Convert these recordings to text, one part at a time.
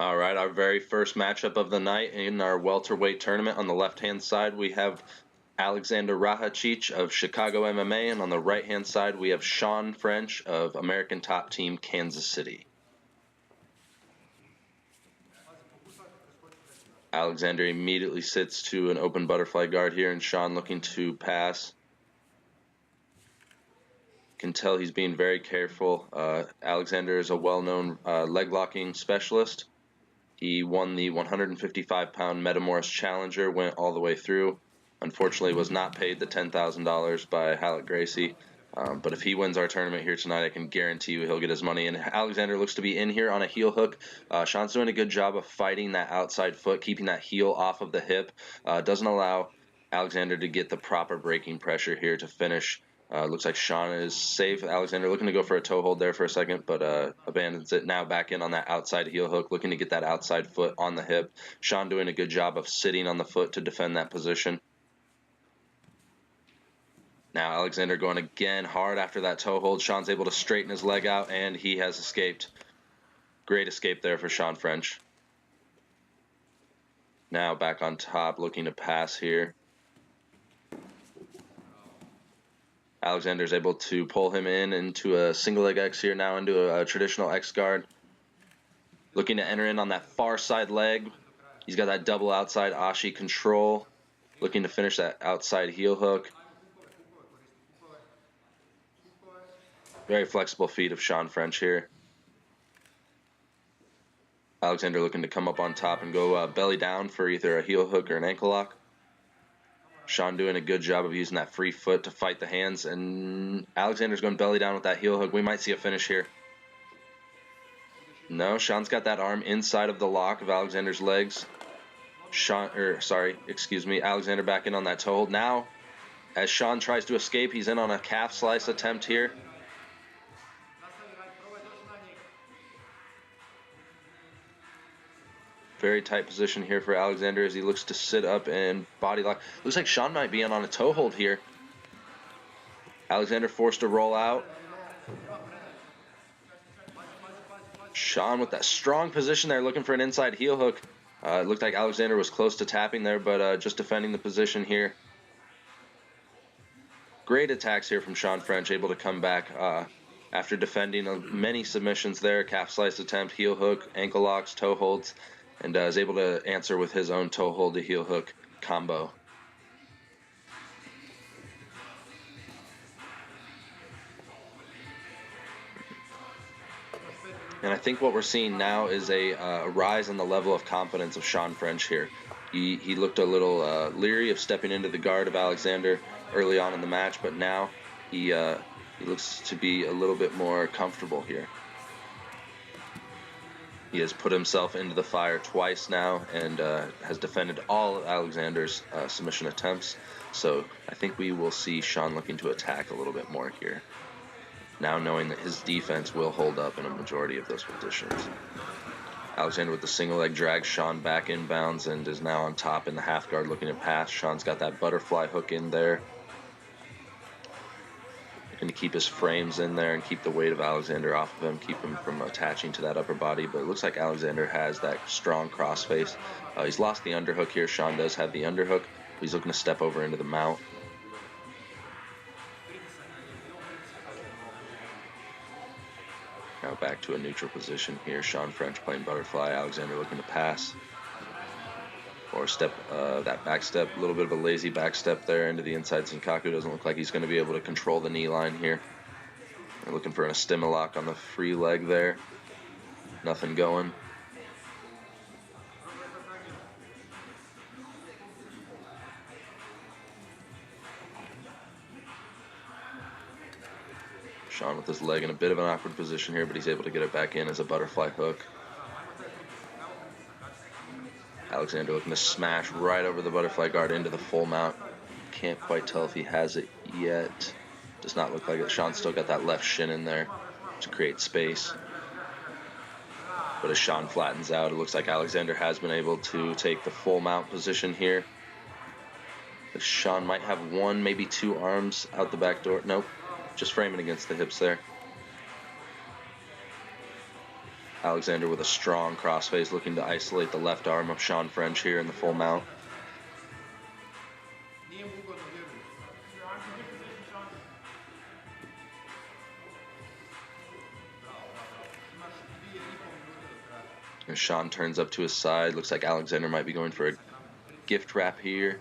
All right, our very first matchup of the night in our welterweight tournament. On the left-hand side, we have Alexandar Rajacic of Chicago MMA, and on the right-hand side, we have Sean French of American Top Team Kansas City. Alexander immediately sits to an open butterfly guard here, and Sean looking to pass. Can tell he's being very careful. Alexander is a well-known leg locking specialist. He won the 155-pound Metamoris Challenger, went all the way through. Unfortunately, was not paid the $10,000 by Aleks Rajacic. But if he wins our tournament here tonight, I can guarantee you he'll get his money. And Alexander looks to be in here on a heel hook. Sean's doing a good job of fighting that outside foot, keeping that heel off of the hip. Doesn't allow Alexander to get the proper breaking pressure here to finish. Looks like Sean is safe. Alexander looking to go for a toe hold there for a second, but abandons it. Now back in on that outside heel hook, looking to get that outside foot on the hip. Sean doing a good job of sitting on the foot to defend that position. Now Alexander going again hard after that toe hold. Sean's able to straighten his leg out, and he has escaped. Great escape there for Sean French. Now back on top, looking to pass here. Alexander's able to pull him into a single leg X here, now into a traditional X guard. Looking to enter in on that far side leg. He's got that double outside Ashi control. Looking to finish that outside heel hook. Very flexible feet of Sean French here. Alexander looking to come up on top and go belly down for either a heel hook or an ankle lock. Sean doing a good job of using that free foot to fight the hands, and Alexander's going belly down with that heel hook. We might see a finish here. No, Sean's got that arm inside of the lock of Alexander's legs. Alexander back in on that toe hold. Now, as Sean tries to escape, he's in on a calf slice attempt here. Very tight position here for Alexander as he looks to sit up and body lock. Looks like Sean might be in on a toe hold here. Alexander forced to roll out. Sean with that strong position there, looking for an inside heel hook. It looked like Alexander was close to tapping there, but just defending the position here. Great attacks here from Sean French, able to come back after defending many submissions there. Calf slice attempt, heel hook, ankle locks, toe holds, and is able to answer with his own toe hold to heel hook combo. And I think what we're seeing now is a rise in the level of confidence of Sean French here. He looked a little leery of stepping into the guard of Alexander early on in the match, but now he looks to be a little bit more comfortable here. He has put himself into the fire twice now and has defended all of Alexander's submission attempts. So I think we will see Sean looking to attack a little bit more here, now knowing that his defense will hold up in a majority of those positions. Alexander with the single leg drags Sean back inbounds and is now on top in the half guard looking to pass. Sean's got that butterfly hook in there. Looking to keep his frames in there and keep the weight of Alexander off of him, keep him from attaching to that upper body. But it looks like Alexander has that strong crossface. He's lost the underhook here. Sean does have the underhook. He's looking to step over into the mount. Now back to a neutral position here. Sean French playing butterfly. Alexander looking to pass. Or step, that back step, a little bit of a lazy back step there into the inside Senkaku. Doesn't look like he's going to be able to control the knee line here. We're looking for an Astima lock on the free leg there. Nothing going. Sean with his leg in a bit of an awkward position here, but he's able to get it back in as a butterfly hook. Alexander looking to smash right over the butterfly guard into the full mount. Can't quite tell if he has it yet. Does not look like it. Sean's still got that left shin in there to create space. But as Sean flattens out, it looks like Alexander has been able to take the full mount position here. Sean might have one, maybe two arms out the back door. Nope, just framing against the hips there. Alexander with a strong crossface looking to isolate the left arm of Sean French here in the full mount. As Sean turns up to his side, looks like Alexander might be going for a gift wrap here.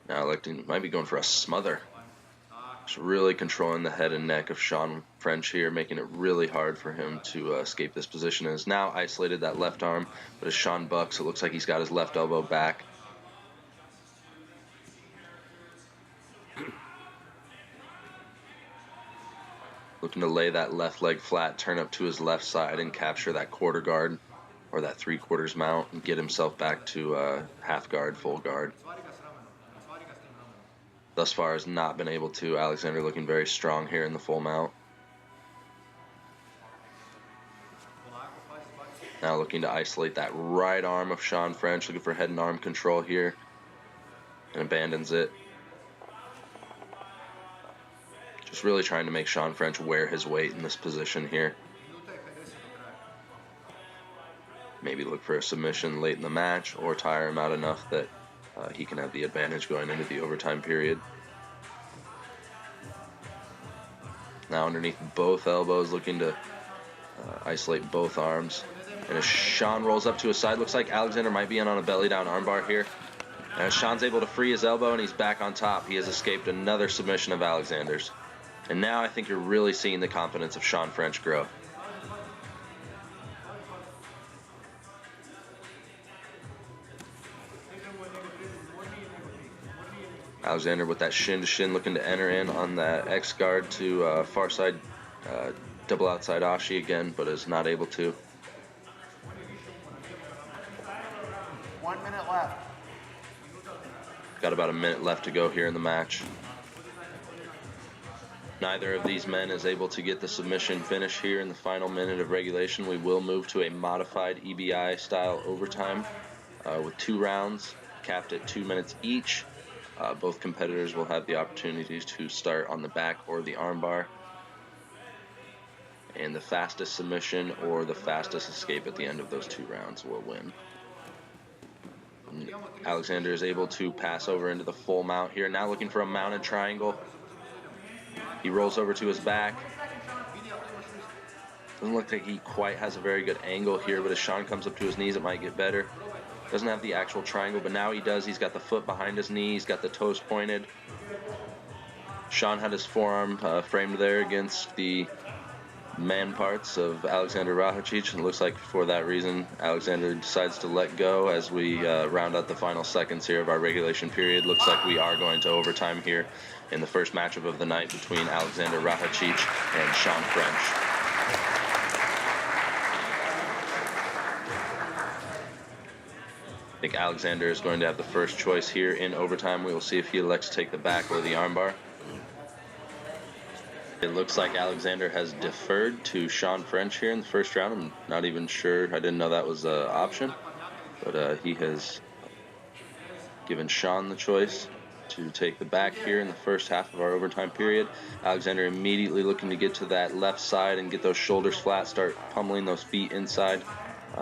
Now electing might be going for a smother. Just really controlling the head and neck of Sean French here, making it really hard for him to escape this position. And has now isolated that left arm, but as Sean bucks, it looks like he's got his left elbow back. Looking to lay that left leg flat, turn up to his left side and capture that quarter guard or that 3/4 mount and get himself back to half guard, full guard. Thus far has not been able to. Alexander looking very strong here in the full mount. Now looking to isolate that right arm of Sean French, looking for head and arm control here, and abandons it. Just really trying to make Sean French wear his weight in this position here. Maybe look for a submission late in the match or tire him out enough that he can have the advantage going into the overtime period. Now underneath both elbows, looking to isolate both arms. And as Sean rolls up to his side, looks like Alexander might be in on a belly down armbar here. And as Sean's able to free his elbow and he's back on top, he has escaped another submission of Alexander's. And now I think you're really seeing the confidence of Sean French grow. Alexander with that shin to shin, looking to enter in on that X guard to far side double outside Ashi again, but is not able to. 1 minute left. Got about a minute left to go here in the match. Neither of these men is able to get the submission finish here in the final minute of regulation. We will move to a modified EBI style overtime with 2 rounds capped at 2 minutes each. Both competitors will have the opportunity to start on the back or the armbar. And the fastest submission or the fastest escape at the end of those 2 rounds will win. Alexander is able to pass over into the full mount here. Now looking for a mounted triangle. He rolls over to his back. Doesn't look like he quite has a very good angle here, but as Sean comes up to his knees, it might get better. Doesn't have the actual triangle, but now he does. He's got the foot behind his knee. He's got the toes pointed. Sean had his forearm framed there against the man parts of Alexandar Rajacic, and it looks like for that reason Alexander decides to let go as we round out the final seconds here of our regulation period. Looks like we are going to overtime here in the first matchup of the night between Alexandar Rajacic and Sean French. I think Alexander is going to have the first choice here in overtime. We will see if he elects to take the back or the armbar. It looks like Alexander has deferred to Sean French here in the first round. I'm not even sure. I didn't know that was an option. But he has given Sean the choice to take the back here in the first half of our overtime period. Alexander immediately looking to get to that left side and get those shoulders flat, start pummeling those feet inside,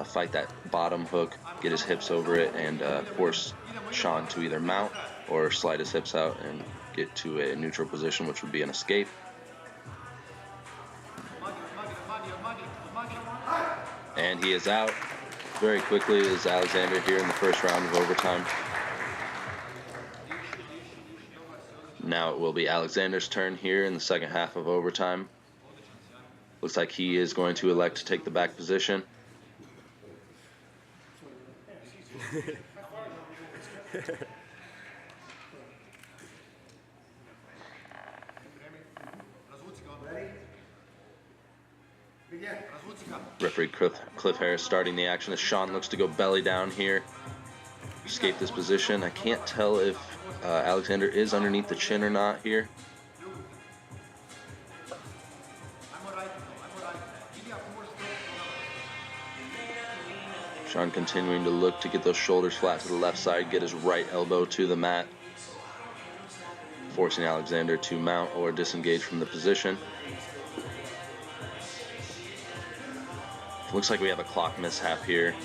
fight that bottom hook, get his hips over it, and force Sean to either mount or slide his hips out and get to a neutral position, which would be an escape. And he is out very quickly as Alexander here in the first round of overtime. Now it will be Alexander's turn here in the second half of overtime. Looks like he is going to elect to take the back position. Referee Cliff Harris starting the action as Sean looks to go belly down here, escape this position. I can't tell if Alexander is underneath the chin or not here. Sean continuing to look to get those shoulders flat to the left side, get his right elbow to the mat, forcing Alexander to mount or disengage from the position. Looks like we have a clock mishap here.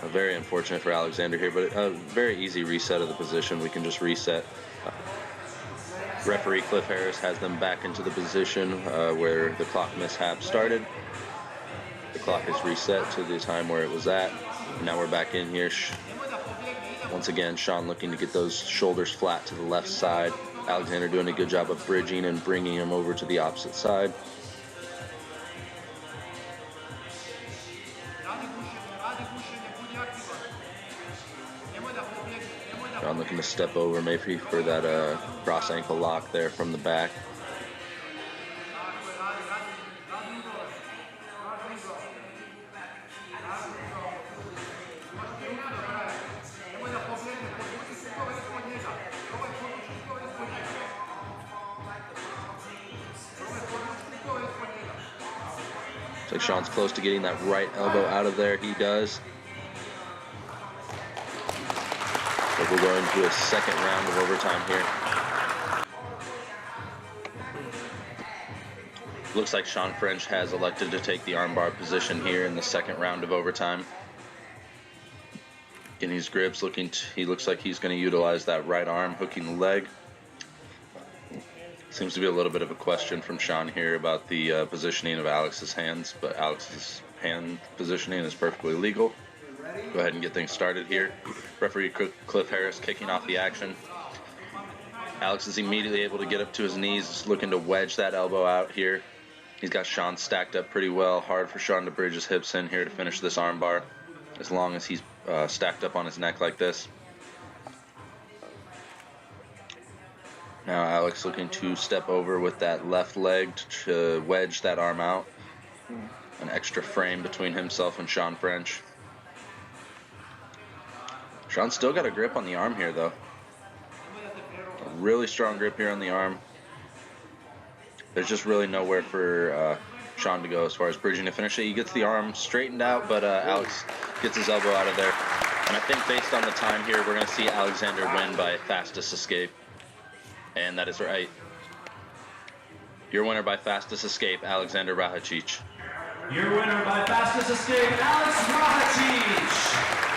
Very unfortunate for Alexander here, but a very easy reset of the position. We can just reset. Referee Cliff Harris has them back into the position where the clock mishap started. The clock is reset to the time where it was at. Now we're back in here. Once again, Sean looking to get those shoulders flat to the left side. Alexander doing a good job of bridging and bringing him over to the opposite side. Sean looking to step over maybe for that cross ankle lock there from the back. Looks like Sean's close to getting that right elbow out of there. He does. So we're going to a second round of overtime here. Looks like Sean French has elected to take the armbar position here in the second round of overtime. In his grips, he looks like he's going to utilize that right arm, hooking the leg. Seems to be a little bit of a question from Sean here about the positioning of Alex's hands, but Alex's hand positioning is perfectly legal. Go ahead and get things started here. Referee Cliff Harris kicking off the action. Alex is immediately able to get up to his knees, looking to wedge that elbow out here. He's got Sean stacked up pretty well. Hard for Sean to bridge his hips in here to finish this armbar, as long as he's stacked up on his neck like this. Now Alex looking to step over with that left leg to wedge that arm out. An extra frame between himself and Sean French. Sean's still got a grip on the arm here though. A really strong grip here on the arm. There's just really nowhere for Sean to go as far as bridging to finish it. He gets the arm straightened out, but Alex gets his elbow out of there. And I think based on the time here, we're going to see Alexander win by fastest escape. And that is right. Your winner by fastest escape, Alexandar Rajacic. Your winner by fastest escape, Aleks Rajacic.